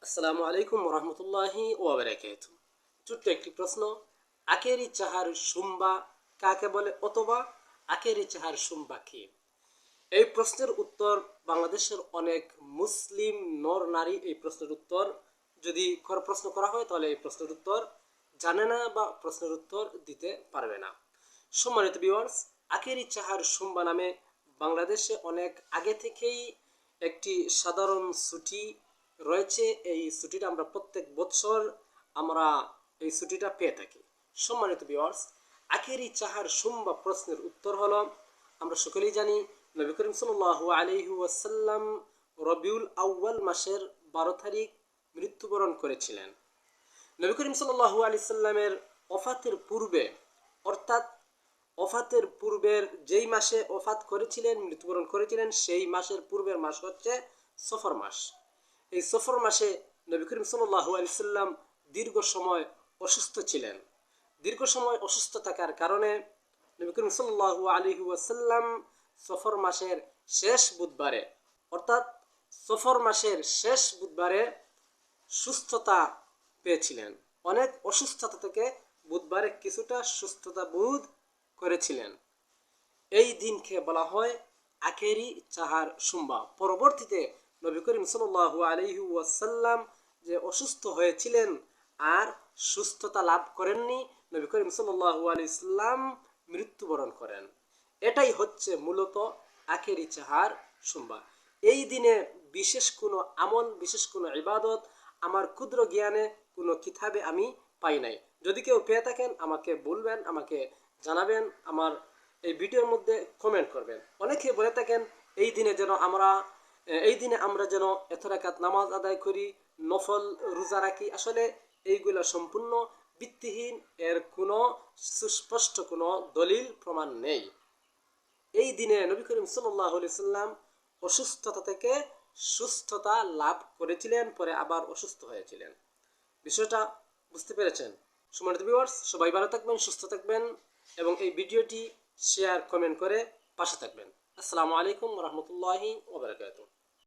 আসসালামু আলাইকুম রহমতুল্লাহি ওয়া বারাকাতুহু। ছোট্ট একটি প্রশ্ন, আখেরি চাহার সুম্বা কাকে বলে অথবা আখেরি চাহার সুম্বা কি? এই প্রশ্নের উত্তর বাংলাদেশের অনেক মুসলিম নর নারী এই প্রশ্নের উত্তর যদি প্রশ্ন করা হয় তাহলে এই প্রশ্নের উত্তর জানে না বা প্রশ্নের উত্তর দিতে পারবে না। সম্মানিত ভিউয়ার্স, আখেরি চাহার সুম্বা নামে বাংলাদেশে অনেক আগে থেকেই একটি সাধারণ ছুটি রয়েছে। এই ছুটিটা আমরা প্রত্যেক বছর আমরা এই ছুটিটা পেয়ে থাকি। সম্মানিত ভিউয়ার্স, আখেরি চাহার সুম্বা প্রশ্নের উত্তর হলো, আমরা সকলেই জানি নবী করিম সাল্লাল্লাহু আলাইহি ওয়াসাল্লাম রবিউল আউয়াল মাসের 12 তারিখ মৃত্যুবরণ করেছিলেন। নবী করিম সাল্লাল্লাহু আলাইহি সাল্লামের ওফাতের পূর্বে, অর্থাৎ ওফাতের পূর্বের যেই মাসে ওফাত করেছিলেন, মৃত্যুবরণ করেছিলেন, সেই মাসের পূর্বের মাস হচ্ছে সফর মাস। এই সফর মাসে নবী করিম সাল্লাল্লাহু আলাইহি সাল্লাম দীর্ঘ সময় অসুস্থ ছিলেন। দীর্ঘ সময় অসুস্থ থাকার কারণে নবী করিম সাল্লাল্লাহু আলাইহি ওয়াসাল্লাম সফর মাসের শেষ বুধবারে, অর্থাৎ সফর মাসের শেষ বুধবারে সুস্থতা পেয়েছিলেন। অনেক অসুস্থতা থেকে বুধবারে কিছুটা সুস্থতা বোধ করেছিলেন। এই দিনকে বলা হয় আখেরি চাহার সুম্বা। পরবর্তীতে নবী করিম সাল্লাল্লাহু আলাইহি ওয়াসাল্লাম যে অসুস্থ হয়েছিলেন আর সুস্থতা লাভ করেননি, নবী করিম সাল্লাল্লাহু আলাইহি সাল্লাম মৃত্যুবরণ করেন। এটাই হচ্ছে মূলত আখেরি চাহার সুম্বা। এই দিনে বিশেষ কোনো আমল, বিশেষ কোনো ইবাদত আমার ক্ষুদ্র জ্ঞানে কোনো কিতাবে আমি পাই নাই। যদি কেউ পেয়ে থাকেন আমাকে বলবেন, আমাকে জানাবেন, আমার এই ভিডিওর মধ্যে কমেন্ট করবেন। অনেকে বলে থাকেন এই দিনে আমরা যেন এত রাকাত নামাজ আদায় করি, নফল রোজা রাখি। আসলে এইগুলো সম্পূর্ণ ভিত্তিহীন, এর কোনো সুস্পষ্ট কোনো দলিল প্রমাণ নেই। এই দিনে নবী করিম সাল্লাল্লাহু আলাইহি সাল্লাম অসুস্থতা থেকে সুস্থতা লাভ করেছিলেন, পরে আবার অসুস্থ হয়েছিলেন। বিষয়টা বুঝতে পেরেছেন? সম্মানিত ভিউয়ার্স, সবাই ভালো থাকবেন, সুস্থ থাকবেন এবং এই ভিডিওটি শেয়ার, কমেন্ট করে পাশে থাকবেন। আসসালামু আলাইকুম রহমতুল্লাহি ওয়া বারাকাতুহু।